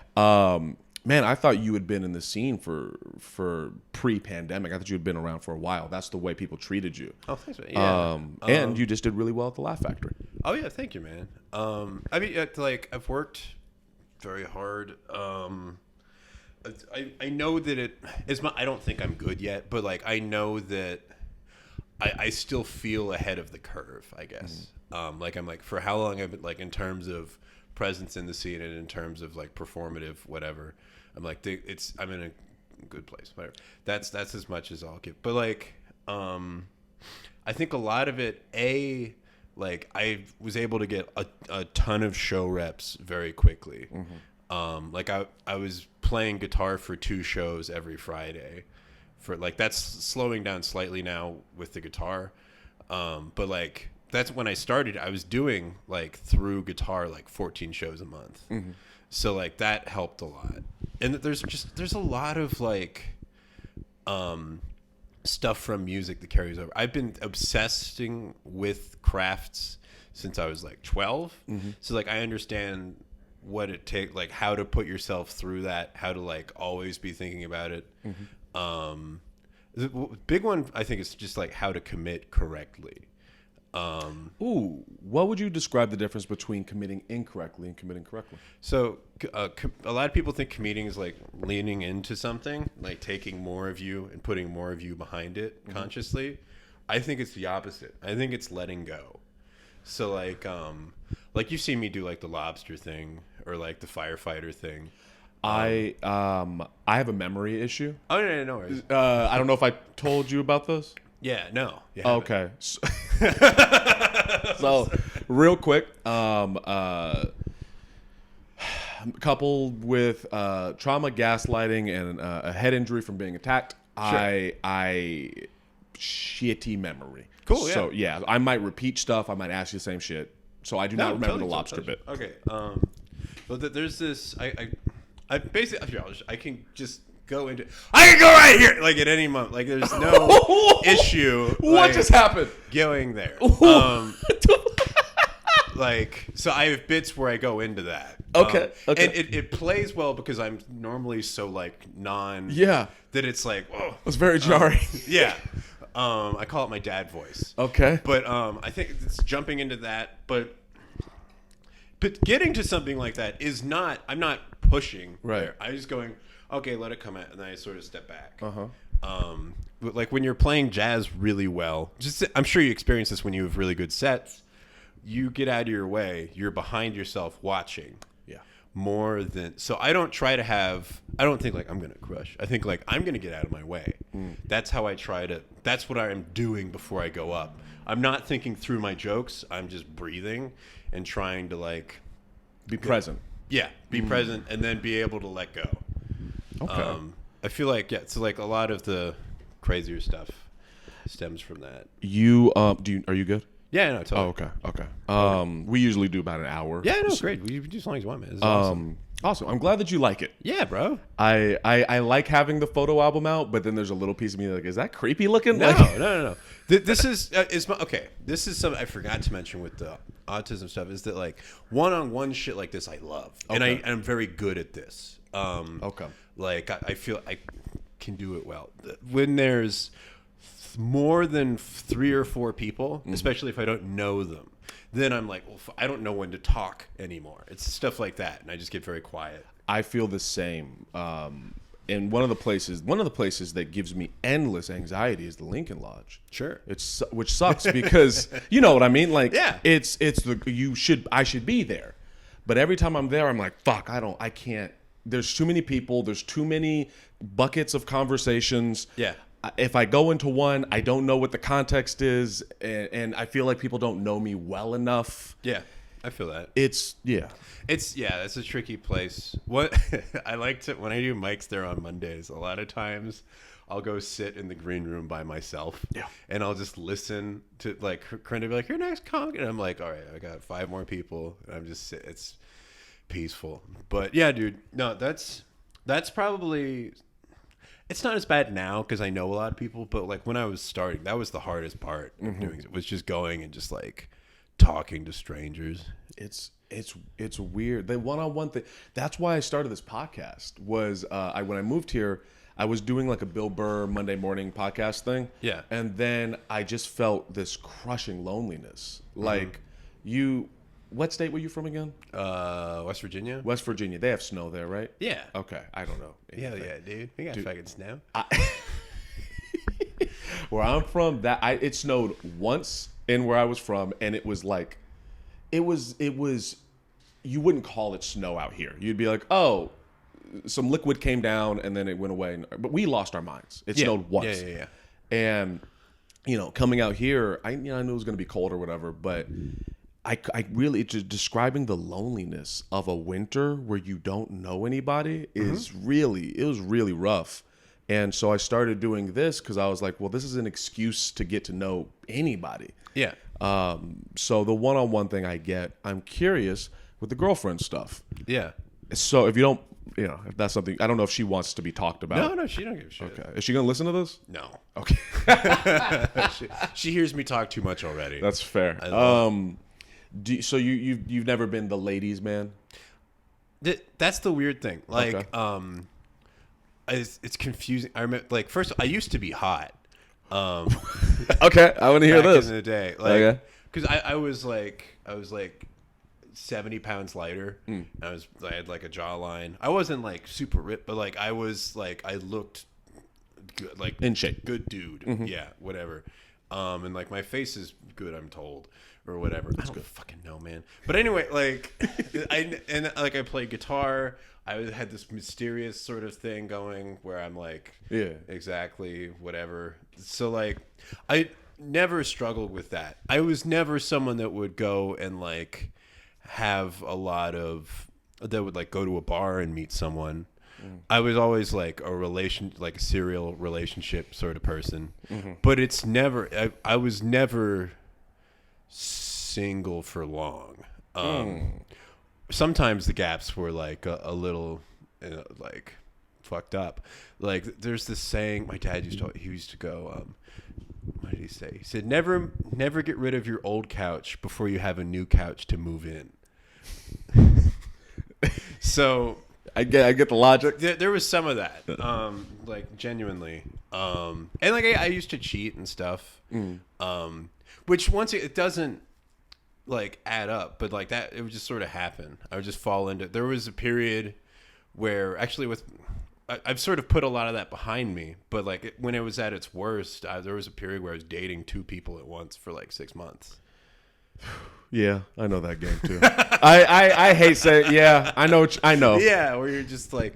Speaker 2: Man, I thought you had been in the scene for pre-pandemic. I thought you had been around for a while. That's the way people treated you.
Speaker 1: Oh, thanks, man. Yeah.
Speaker 2: And you just did really well at the Laugh Factory.
Speaker 1: Oh yeah, thank you, man. I mean, like I've worked very hard. I know that I don't think I'm good yet, but like I know that I still feel ahead of the curve, I guess. Like I'm like, for how long I've been, like, in terms of presence in the scene and in terms of like performative whatever, I'm like, I'm in a good place, whatever. That's as much as I'll give. But like, I think a lot of it, like I was able to get a ton of show reps very quickly. Like I was playing guitar for 2 shows every Friday. For like, that's slowing down slightly now with the guitar, but like that's when I started. I was doing like through guitar like 14 shows a month, so like that helped a lot. And there's a lot of like stuff from music that carries over. I've been obsessing with crafts since I was like 12, so like I understand what it takes, like how to put yourself through that, how to like always be thinking about it. The big one I think is just like how to commit correctly.
Speaker 2: What would you describe the difference between committing incorrectly and committing correctly?
Speaker 1: So a lot of people think committing is like leaning into something, like taking more of you and putting more of you behind it consciously. I think it's the opposite. I think it's letting go. So like you see me do like the lobster thing or like the firefighter thing.
Speaker 2: I have a memory issue.
Speaker 1: Oh, no worries.
Speaker 2: I don't know if I told you about this.
Speaker 1: Yeah, no.
Speaker 2: Okay. So real quick, coupled with trauma, gaslighting, and a head injury from being attacked, sure. I shitty memory.
Speaker 1: Cool. Yeah.
Speaker 2: So yeah, I might repeat stuff. I might ask you the same shit. So I do not remember the lobster bit.
Speaker 1: Okay. Well, there's this. I basically, I can just go into. I can go right here, like at any moment. Like there's no issue.
Speaker 2: What
Speaker 1: like,
Speaker 2: just happened?
Speaker 1: Going there. Like, so I have bits where I go into that.
Speaker 2: Okay. Okay.
Speaker 1: And it plays well because I'm normally so like
Speaker 2: Yeah.
Speaker 1: that it's like, whoa.
Speaker 2: It was very jarring.
Speaker 1: Yeah. I call it my dad voice.
Speaker 2: Okay.
Speaker 1: But I think it's jumping into that. But getting to something like that is not, I'm not pushing.
Speaker 2: Right.
Speaker 1: There. I'm just going, okay, let it come out. And then I sort of step back.
Speaker 2: Uh-huh.
Speaker 1: But like when you're playing jazz really well, I'm sure you experience this when you have really good sets. You get out of your way. You're behind yourself watching.
Speaker 2: Yeah.
Speaker 1: More than so I don't try to have I don't think like I'm gonna crush. I think like I'm gonna get out of my way. That's how I try to that's what I'm doing before I go up. I'm not thinking through my jokes. I'm just breathing and trying to like
Speaker 2: Be present.
Speaker 1: be present and then be able to let go.
Speaker 2: Okay.
Speaker 1: I feel like so like a lot of the crazier stuff stems from that.
Speaker 2: You are you good?
Speaker 1: Yeah, no, totally.
Speaker 2: Oh, okay. We usually do about an hour.
Speaker 1: Yeah, no, great. We do as long as you want, man. This is awesome.
Speaker 2: Awesome. I'm glad that you like it.
Speaker 1: Yeah, bro.
Speaker 2: I like having the photo album out, but then there's a little piece of me like, is that creepy looking?
Speaker 1: No,
Speaker 2: Like-
Speaker 1: no. This is okay. This is something I forgot to mention with the autism stuff. Is that like one-on-one shit like this I love, and I'm very good at this.
Speaker 2: Okay.
Speaker 1: Like I feel I can do it well. When there's more than 3 or 4 people, especially if I don't know them, then I'm like, well, I don't know when to talk anymore. It's stuff like that, and I just get very quiet.
Speaker 2: I feel the same. And one of the places that gives me endless anxiety is the Lincoln Lodge.
Speaker 1: Sure.
Speaker 2: Which sucks because you know what I mean. Like,
Speaker 1: Yeah.
Speaker 2: I should be there, but every time I'm there, I'm like, fuck, I can't. There's too many people. There's too many buckets of conversations.
Speaker 1: Yeah.
Speaker 2: If I go into one, I don't know what the context is, and I feel like people don't know me well enough.
Speaker 1: Yeah, I feel that.
Speaker 2: It's
Speaker 1: It's a tricky place. What I like to when I do mics there on Mondays, a lot of times I'll go sit in the green room by myself.
Speaker 2: Yeah.
Speaker 1: And I'll just listen to like Corinne be like, "Your next comic," and I'm like, "All right, I got 5 more people," and I'm just it's peaceful. But yeah, dude, no, that's probably. It's not as bad now because I know a lot of people, but like when I was starting, that was the hardest part of doing it. Was just going and just like talking to strangers.
Speaker 2: It's weird. The one-on-one thing. That's why I started this podcast. Was when I moved here, I was doing like a Bill Burr Monday morning podcast thing.
Speaker 1: Yeah.
Speaker 2: And then I just felt this crushing loneliness. Like what state were you from again?
Speaker 1: West Virginia.
Speaker 2: West Virginia. They have snow there, right?
Speaker 1: Yeah.
Speaker 2: Okay. I don't know.
Speaker 1: Hell yeah, dude. We got fucking snow.
Speaker 2: Where I'm from, it snowed once in where I was from, and it was like, it was. You wouldn't call it snow out here. You'd be like, oh, some liquid came down and then it went away. But we lost our minds. It snowed once.
Speaker 1: Yeah.
Speaker 2: And coming out here, I knew it was going to be cold or whatever, but I really just describing the loneliness of a winter where you don't know anybody it was really rough. And so I started doing this because I was like, well, this is an excuse to get to know anybody.
Speaker 1: Yeah.
Speaker 2: So the one-on-one thing I get, I'm curious with the girlfriend stuff.
Speaker 1: Yeah.
Speaker 2: So if you don't, if that's something, I don't know if she wants to be talked about.
Speaker 1: No, she don't give a shit.
Speaker 2: Okay. Is she going to listen to this?
Speaker 1: No.
Speaker 2: Okay.
Speaker 1: she hears me talk too much already.
Speaker 2: That's fair. So you've never been the ladies' man?
Speaker 1: That's the weird thing. Like,
Speaker 2: Okay.
Speaker 1: It's confusing. I remember, like, first, I used to be hot.
Speaker 2: Okay, I want to hear
Speaker 1: Back
Speaker 2: this.
Speaker 1: in the day,
Speaker 2: Okay.
Speaker 1: like, because I was like 70 pounds lighter. And I had like a jawline. I wasn't like super ripped, but like I was like I looked good, like
Speaker 2: In shape.
Speaker 1: good dude. Yeah, whatever. And like my face is good, I'm told, or whatever. I don't fucking know, man. But anyway, like I played guitar. I had this mysterious sort of thing going where I'm like,
Speaker 2: Yeah.
Speaker 1: exactly, whatever. So like, I never struggled with that. I was never someone that would go and like have a lot of that would like go to a bar and meet someone. I was always like like a serial relationship sort of person, but it's never. I was never single for long. Sometimes the gaps were like a little, like fucked up. Like there's this saying my dad used to go. What did he say? He said, "Never get rid of your old couch before you have a new couch to move in." So
Speaker 2: I get the logic.
Speaker 1: there was some of that, like genuinely, and like I used to cheat and stuff, which once it doesn't like add up, but like that it would just sort of happen. I would just fall into. There was a period where actually I've sort of put a lot of that behind me, but like when it was at its worst, there was a period where I was dating 2 people at once for like 6 months.
Speaker 2: Yeah, I know that game too. I hate saying. Yeah, I know.
Speaker 1: Yeah, where you're just like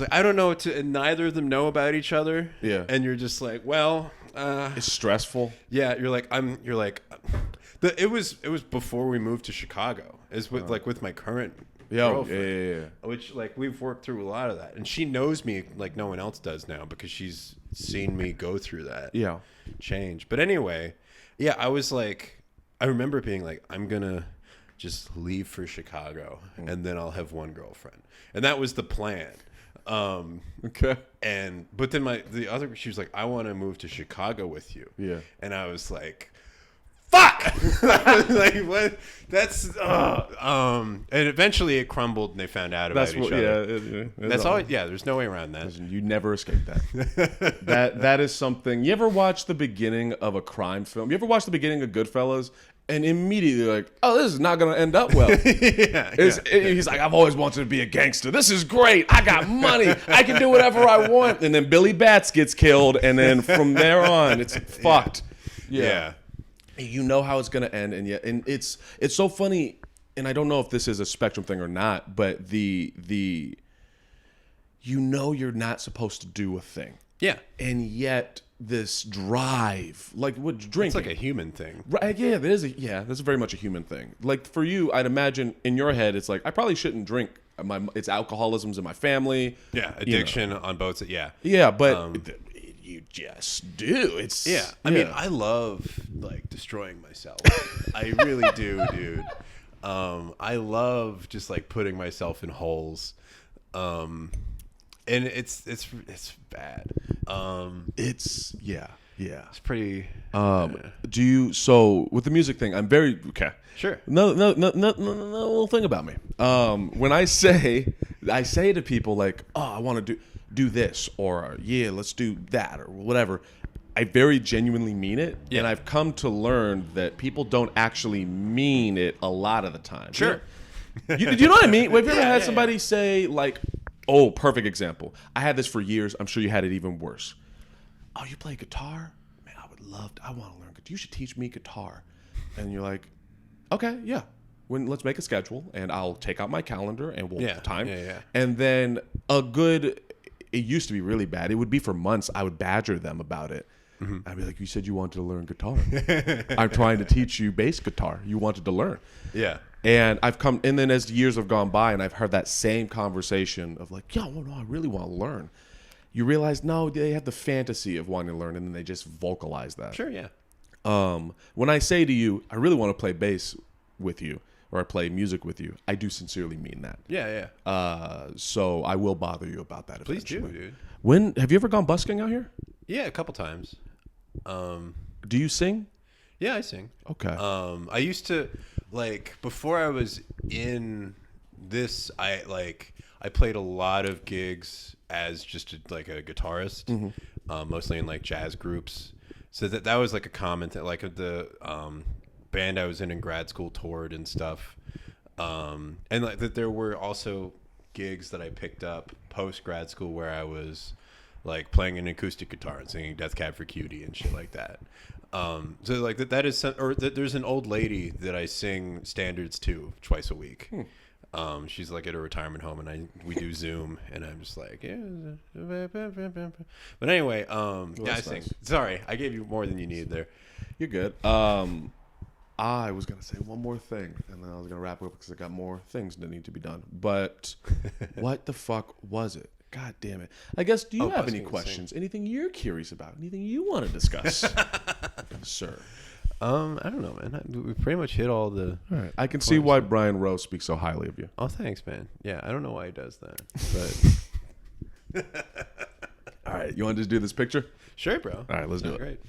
Speaker 1: I don't know what to, and neither of them know about each other.
Speaker 2: Yeah,
Speaker 1: and you're just like, well,
Speaker 2: it's stressful.
Speaker 1: Yeah, it was before we moved to Chicago. It's with my current girlfriend.
Speaker 2: Yeah.
Speaker 1: Which like we've worked through a lot of that, and she knows me like no one else does now because she's seen me go through that.
Speaker 2: Yeah,
Speaker 1: change. But anyway, yeah, I was like, I remember being like, I'm gonna just leave for Chicago, and then I'll have one girlfriend, and that was the plan.
Speaker 2: Okay.
Speaker 1: But then she was like, I want to move to Chicago with you.
Speaker 2: Yeah.
Speaker 1: And I was like, fuck. Like what? That's and eventually it crumbled and they found out about each other.
Speaker 2: Yeah.
Speaker 1: That's all. Yeah. There's no way around that.
Speaker 2: Listen, you never escape that. that is something. You ever watch the beginning of a crime film? You ever watch the beginning of Goodfellas? And immediately like, oh, this is not going to end up well. He's like, I've always wanted to be a gangster. This is great. I got money. I can do whatever I want. And then Billy Bats gets killed. And then from there on, it's fucked.
Speaker 1: Yeah.
Speaker 2: You know how it's going to end. And it's so funny. And I don't know if this is a Spectrum thing or not, but you're not supposed to do a thing.
Speaker 1: Yeah.
Speaker 2: And yet this drive, like what drinking.
Speaker 1: It's like a human thing.
Speaker 2: Right, yeah, that's very much a human thing. Like for you, I'd imagine in your head, it's like, I probably shouldn't drink. It's alcoholism's in my family.
Speaker 1: Yeah, addiction on both. Yeah.
Speaker 2: Yeah, but you just do.
Speaker 1: I mean, I love like destroying myself. I really do, dude. I love just like putting myself in holes. And it's bad. It's pretty.
Speaker 2: So with the music thing, I'm very okay.
Speaker 1: Sure.
Speaker 2: No little thing about me. When I say to people like, oh, I want to do this, or yeah, let's do that, or whatever. I very genuinely mean it, and I've come to learn that people don't actually mean it a lot of the time.
Speaker 1: Sure.
Speaker 2: Do you know what I mean? Have you ever had somebody say like, oh, perfect example. I had this for years. I'm sure you had it even worse. Oh, you play guitar? Man, I want to learn. You should teach me guitar. And you're like, okay, yeah. Let's make a schedule, and I'll take out my calendar, and we'll time.
Speaker 1: Yeah.
Speaker 2: And then it used to be really bad. It would be for months. I would badger them about it. Mm-hmm. I'd be like, you said you wanted to learn guitar. I'm trying to teach you bass guitar. You wanted to learn.
Speaker 1: Yeah.
Speaker 2: And and then as years have gone by and I've heard that same conversation of like, no, I really want to learn. You realize, no, they have the fantasy of wanting to learn, and then they just vocalize that.
Speaker 1: Sure, yeah.
Speaker 2: When I say to you, I really want to play bass with you, or I play music with you, I do sincerely mean that.
Speaker 1: Yeah.
Speaker 2: So I will bother you about that
Speaker 1: Please
Speaker 2: eventually.
Speaker 1: do, dude.
Speaker 2: Have you ever gone busking out here?
Speaker 1: Yeah, a couple times.
Speaker 2: Do you sing?
Speaker 1: Yeah, I sing.
Speaker 2: Okay.
Speaker 1: I used to, like, before I was in this, I played a lot of gigs as just a guitarist, mostly in like jazz groups. So that was like a common thing. Like the band I was in grad school toured and stuff, and like that there were also gigs that I picked up post grad school where I was like playing an acoustic guitar and singing Death Cab for Cutie and shit like that. So like that is there's an old lady that I sing standards to twice a week. She's like at a retirement home, and we do Zoom, and I'm just like, yeah. But anyway, I sing. Nice. Sorry, I gave you more than you needed there.
Speaker 2: You're good. I was gonna say one more thing, and then I was gonna wrap up because I got more things that need to be done. But what the fuck was it? God damn it! I guess. Do you have any questions? Anything you're curious about? Anything you want to discuss, sir?
Speaker 1: I don't know, man. We pretty much hit all the.
Speaker 2: All right. I can see why Brian Rowe speaks so highly of you.
Speaker 1: Oh, thanks, man. Yeah, I don't know why he does that, but.
Speaker 2: All right, you want to just do this picture?
Speaker 1: Sure, bro.
Speaker 2: All right, let's do it.
Speaker 1: Great.